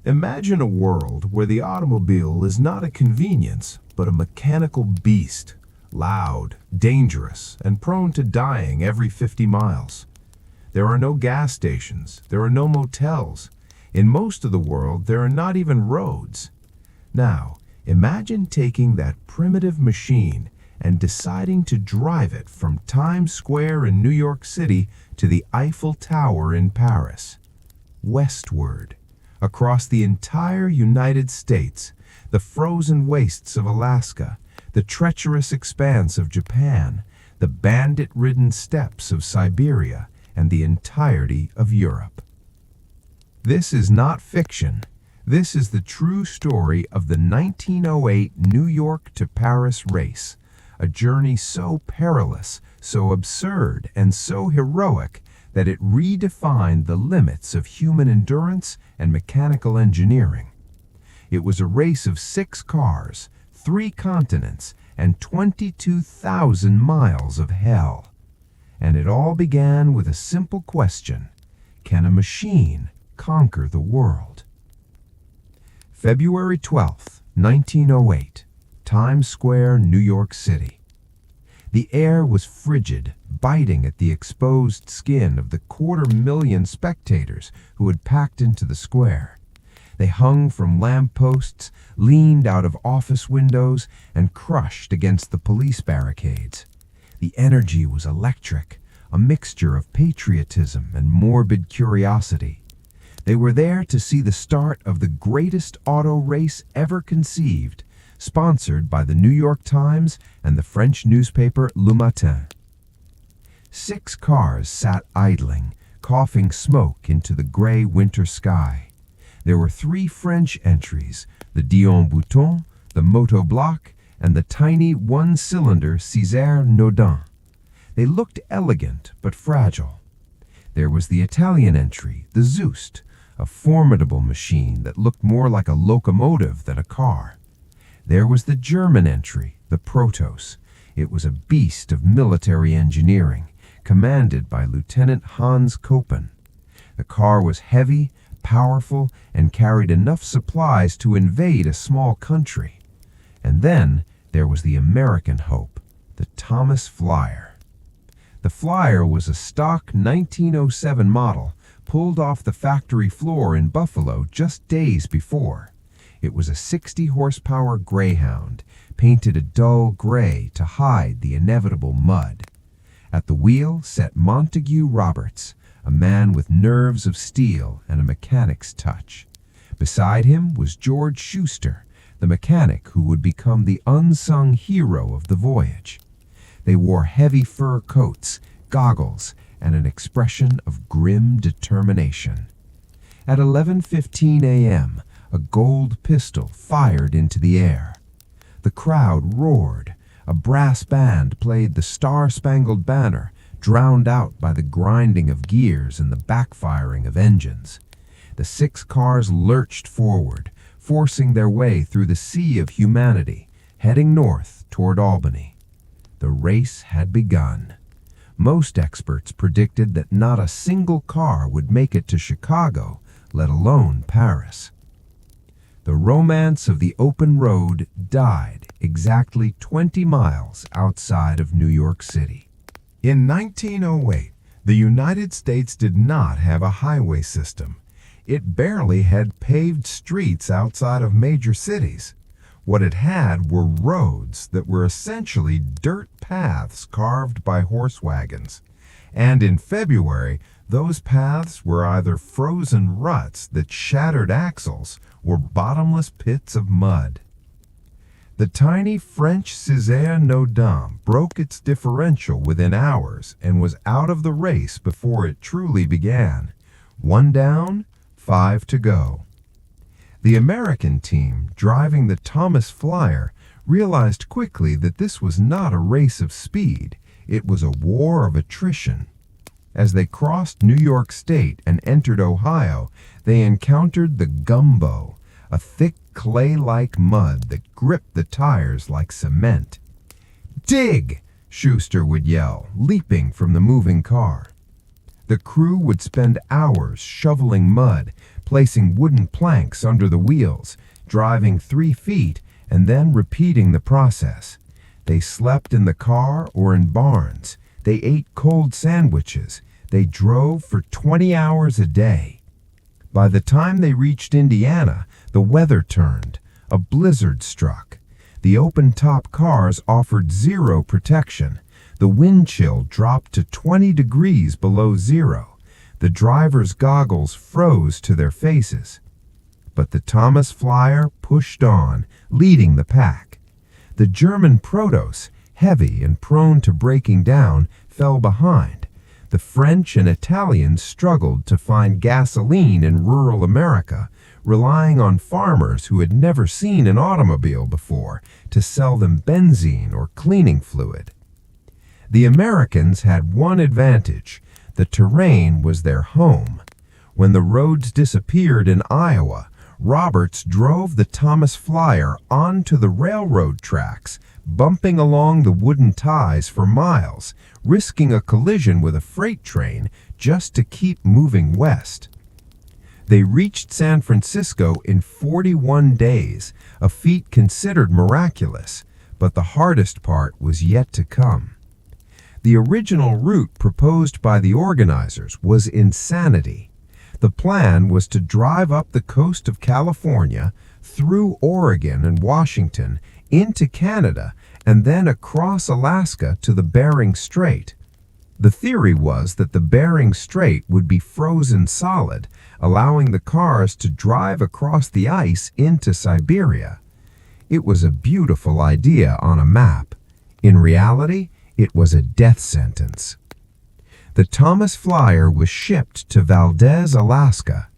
Imagine a world where the automobile is not a convenience, but a mechanical beast, loud, dangerous, and prone to dying every 50 miles. There are no gas stations, there are no motels. In most of the world, there are not even roads. Now, imagine taking that primitive machine and deciding to drive it from Times Square in New York City to the Eiffel Tower in Paris. Westward, across the entire United States, the frozen wastes of Alaska, the treacherous expanse of Japan, the bandit-ridden steppes of Siberia, and the entirety of Europe. This is not fiction. This is the true story of the 1908 New York to Paris race, a journey so perilous, so absurd, and so heroic that it redefined the limits of human endurance and mechanical engineering. It was a race of 6 cars, 3 continents, and 22,000 miles of hell. And it all began with a simple question: can a machine conquer the world? February 12, 1908, Times Square, New York City. The air was frigid, biting at the exposed skin of the 250,000 spectators who had packed into the square. They hung from lampposts, leaned out of office windows, and crushed against the police barricades. The energy was electric, a mixture of patriotism and morbid curiosity. They were there to see the start of the greatest auto race ever conceived, sponsored by the New York Times and the French newspaper Le Matin. 6 cars sat idling, coughing smoke into the gray winter sky. There were 3 French entries, the Dion Bouton, the Moto Block, and the tiny one-cylinder César Naudin. They looked elegant but fragile. There was the Italian entry, the Zust, a formidable machine that looked more like a locomotive than a car. There was the German entry, the Protos. It was a beast of military engineering, commanded by Lieutenant Hans Koppen. The car was heavy, powerful, and carried enough supplies to invade a small country. And then there was the American hope, the Thomas Flyer. The Flyer was a stock 1907 model, pulled off the factory floor in Buffalo just days before. It was a 60-horsepower Greyhound, painted a dull gray to hide the inevitable mud. At the wheel sat Montague Roberts, a man with nerves of steel and a mechanic's touch. Beside him was George Schuster, the mechanic who would become the unsung hero of the voyage. They wore heavy fur coats, goggles, and an expression of grim determination. At 11:15 a.m., a gold pistol fired into the air. The crowd roared. A brass band played the Star-Spangled Banner, drowned out by the grinding of gears and the backfiring of engines. The 6 cars lurched forward, forcing their way through the sea of humanity, heading north toward Albany. The race had begun. Most experts predicted that not a single car would make it to Chicago, let alone Paris. The romance of the open road died exactly 20 miles outside of New York City. In 1908, the United States did not have a highway system. It barely had paved streets outside of major cities. What it had were roads that were essentially dirt paths carved by horse wagons. And in February, those paths were either frozen ruts that shattered axles or bottomless pits of mud. The tiny French César Naudin broke its differential within hours and was out of the race before it truly began. 1 down, 5 to go. The American team, driving the Thomas Flyer, realized quickly that this was not a race of speed. It was a war of attrition. As they crossed New York State and entered Ohio, they encountered the gumbo, a thick clay-like mud that gripped the tires like cement. "Dig!" Schuster would yell, leaping from the moving car. The crew would spend hours shoveling mud, placing wooden planks under the wheels, driving 3 feet, and then repeating the process. They slept in the car or in barns. They ate cold sandwiches. They drove for 20 hours a day. By the time they reached Indiana, the weather turned. A blizzard struck. The open-top cars offered zero protection. The wind chill dropped to 20 degrees below zero. The driver's goggles froze to their faces. But the Thomas Flyer pushed on, leading the pack. The German Protos, heavy and prone to breaking down, fell behind. The French and Italians struggled to find gasoline in rural America, relying on farmers who had never seen an automobile before to sell them benzene or cleaning fluid. The Americans had one advantage: the terrain was their home. When the roads disappeared in Iowa, Roberts drove the Thomas Flyer onto the railroad tracks, bumping along the wooden ties for miles, risking a collision with a freight train just to keep moving west. They reached San Francisco in 41 days, a feat considered miraculous, but the hardest part was yet to come. The original route proposed by the organizers was insanity. The plan was to drive up the coast of California, through Oregon and Washington, into Canada, and then across Alaska to the Bering Strait. The theory was that the Bering Strait would be frozen solid, allowing the cars to drive across the ice into Siberia. It was a beautiful idea on a map. In reality, it was a death sentence. The Thomas Flyer was shipped to Valdez, Alaska.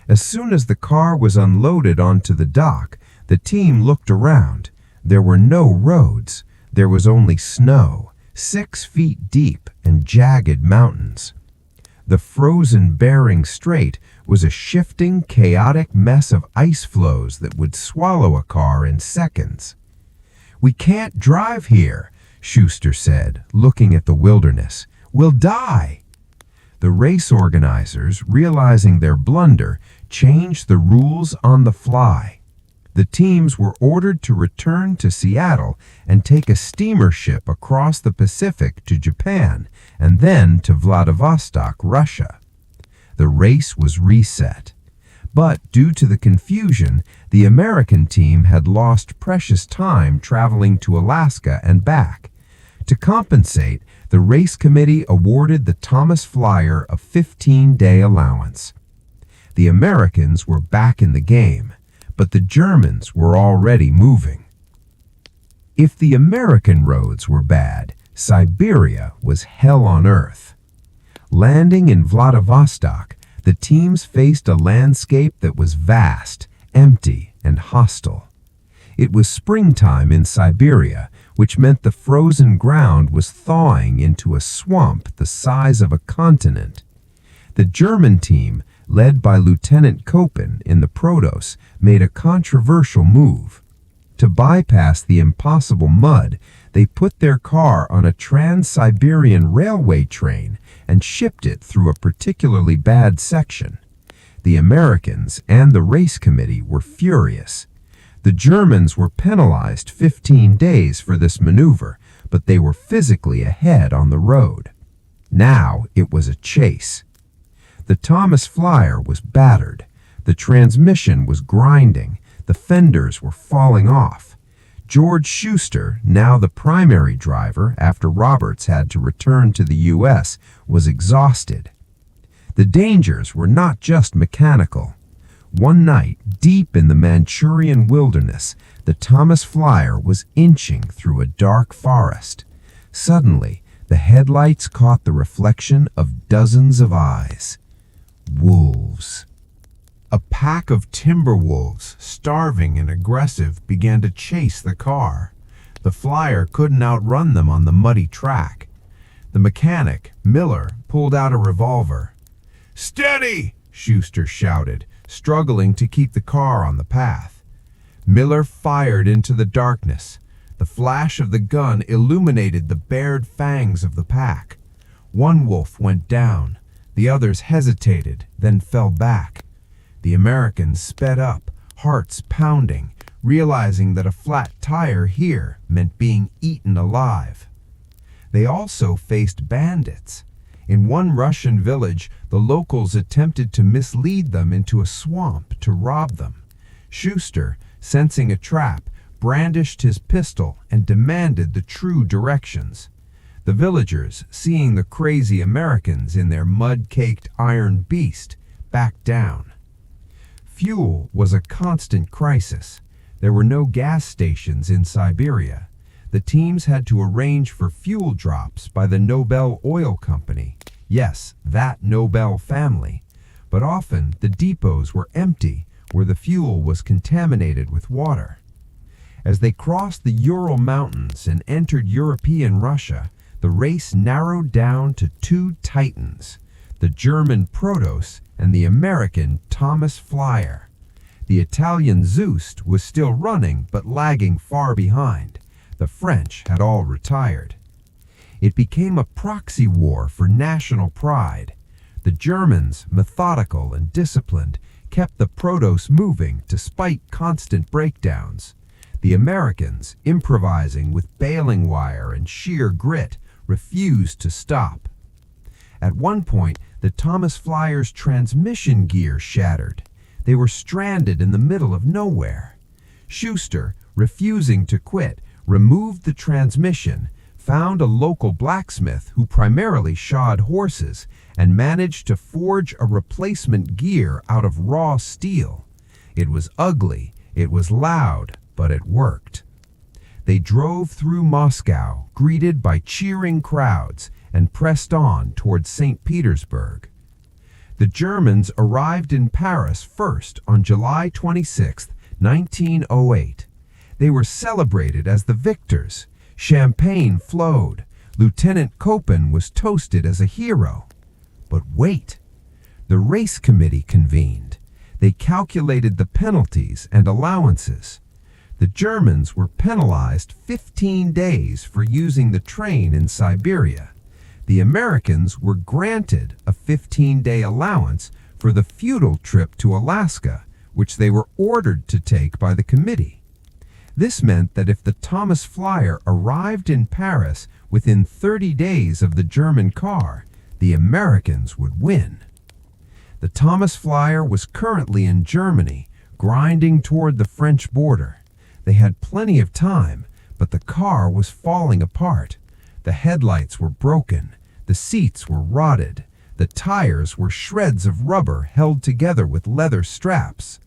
As soon as the car was unloaded onto the dock, the team looked around. There were no roads. There was only snow, 6 feet deep, and jagged mountains. The frozen Bering Strait was a shifting, chaotic mess of ice floes that would swallow a car in seconds. "We can't drive here," Schuster said, looking at the wilderness. "We'll die." The race organizers, realizing their blunder, changed the rules on the fly. The teams were ordered to return to Seattle and take a steamer ship across the Pacific to Japan and then to Vladivostok, Russia. The race was reset. But due to the confusion, the American team had lost precious time traveling to Alaska and back. To compensate, the race committee awarded the Thomas Flyer a 15-day allowance. The Americans were back in the game, but the Germans were already moving. If the American roads were bad, Siberia was hell on earth. Landing in Vladivostok, the teams faced a landscape that was vast, empty, and hostile. It was springtime in Siberia, which meant the frozen ground was thawing into a swamp the size of a continent. The German team, led by Lieutenant Koppen in the Protos, made a controversial move. To bypass the impossible mud, they put their car on a Trans-Siberian railway train and shipped it through a particularly bad section. The Americans and the race committee were furious. The Germans were penalized 15 days for this maneuver, but they were physically ahead on the road. Now it was a chase. The Thomas Flyer was battered. The transmission was grinding. The fenders were falling off. George Schuster, now the primary driver after Roberts had to return to the U.S., was exhausted. The dangers were not just mechanical. One night, deep in the Manchurian wilderness, the Thomas Flyer was inching through a dark forest. Suddenly, the headlights caught the reflection of dozens of eyes. Wolves. A pack of timber wolves, starving and aggressive, began to chase the car. The Flyer couldn't outrun them on the muddy track. The mechanic, Miller, pulled out a revolver. "Steady!" Schuster shouted, struggling to keep the car on the path. Miller fired into the darkness. The flash of the gun illuminated the bared fangs of the pack. One wolf went down. The others hesitated, then fell back. The Americans sped up, hearts pounding, realizing that a flat tire here meant being eaten alive. They also faced bandits. In one Russian village, the locals attempted to mislead them into a swamp to rob them. Schuster, sensing a trap, brandished his pistol and demanded the true directions. The villagers, seeing the crazy Americans in their mud-caked iron beast, backed down. Fuel was a constant crisis. There were no gas stations in Siberia. The teams had to arrange for fuel drops by the Nobel Oil Company. Yes, that Nobel family. But often the depots were empty, where the fuel was contaminated with water. As they crossed the Ural Mountains and entered European Russia, the race narrowed down to two titans, the German Protos and the American Thomas Flyer. The Italian Zeus was still running but lagging far behind. The French had all retired. It became a proxy war for national pride. The Germans, methodical and disciplined, kept the Protos moving despite constant breakdowns. The Americans, improvising with baling wire and sheer grit, refused to stop. At one point, the Thomas Flyer's transmission gear shattered. They were stranded in the middle of nowhere. Schuster, refusing to quit, removed the transmission, found a local blacksmith who primarily shod horses, and managed to forge a replacement gear out of raw steel. It was ugly, it was loud, but it worked. They drove through Moscow, greeted by cheering crowds, and pressed on toward St. Petersburg. The Germans arrived in Paris first on July 26, 1908. They were celebrated as the victors. Champagne flowed. Lieutenant Koppen was toasted as a hero. But wait, the race committee convened. They calculated the penalties and allowances. The Germans were penalized 15 days for using the train in Siberia. The Americans were granted a 15-day allowance for the futile trip to Alaska, which they were ordered to take by the committee. This meant that if the Thomas Flyer arrived in Paris within 30 days of the German car, the Americans would win. The Thomas Flyer was currently in Germany, grinding toward the French border. They had plenty of time, but the car was falling apart. The headlights were broken, the seats were rotted, the tires were shreds of rubber held together with leather straps.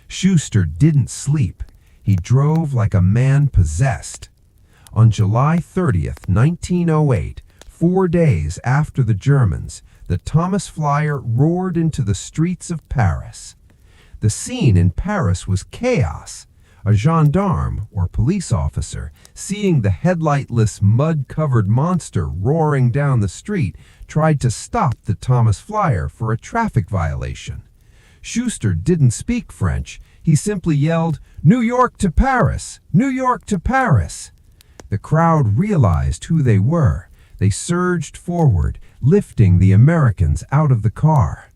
Schuster didn't sleep. He drove like a man possessed. On July 30th, 1908, 4 days after the Germans, the Thomas Flyer roared into the streets of Paris. The scene in Paris was chaos. A gendarme, or police officer, seeing the headlightless, mud-covered monster roaring down the street, tried to stop the Thomas Flyer for a traffic violation. Schuster didn't speak French. He simply yelled, "New York to Paris! New York to Paris!" The crowd realized who they were. They surged forward, lifting the Americans out of the car.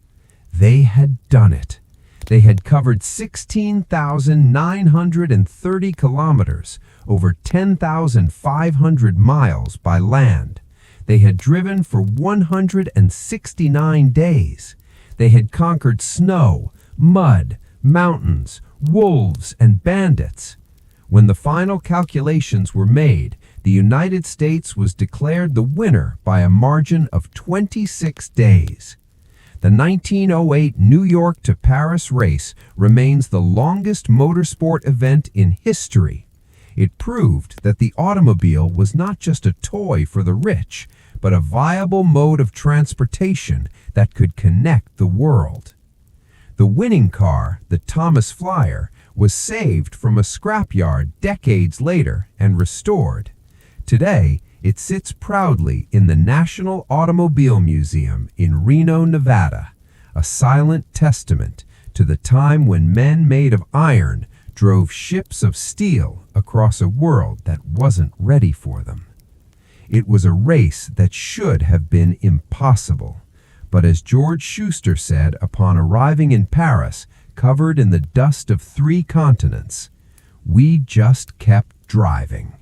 They had done it. They had covered 16,930 kilometers, over 10,500 miles by land. They had driven for 169 days. They had conquered snow, mud, mountains, wolves, and bandits. When the final calculations were made, the United States was declared the winner by a margin of 26 days. The 1908 New York to Paris race remains the longest motorsport event in history. It proved that the automobile was not just a toy for the rich, but a viable mode of transportation that could connect the world. The winning car, the Thomas Flyer, was saved from a scrapyard decades later and restored. Today, it sits proudly in the National Automobile Museum in Reno, Nevada, a silent testament to the time when men made of iron drove ships of steel across a world that wasn't ready for them. It was a race that should have been impossible. But as George Schuster said upon arriving in Paris, covered in the dust of 3 continents. We just kept driving.